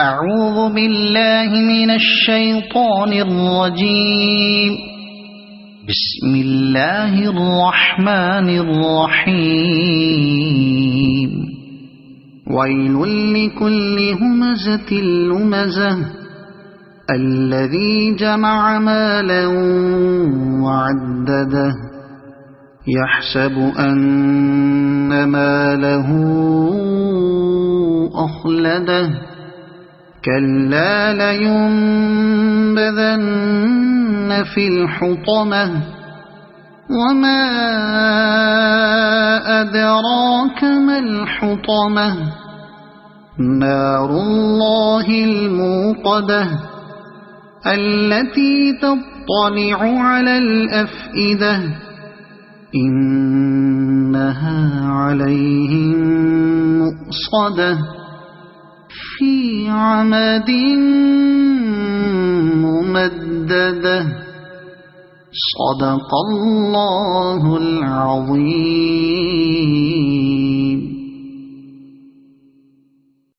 أعوذ بالله من الشيطان الرجيم. بسم الله الرحمن الرحيم. ويل لكل همزة لمزة الذي جمع مالا وعدده يحسب أن ماله أخلده كلا لينبذن في الحطمة وما أدراك ما الحطمة نار الله الموقدة التي تطلع على الأفئدة إنها عليهم مؤصدة في عمد ممددة. صدق الله العظيم.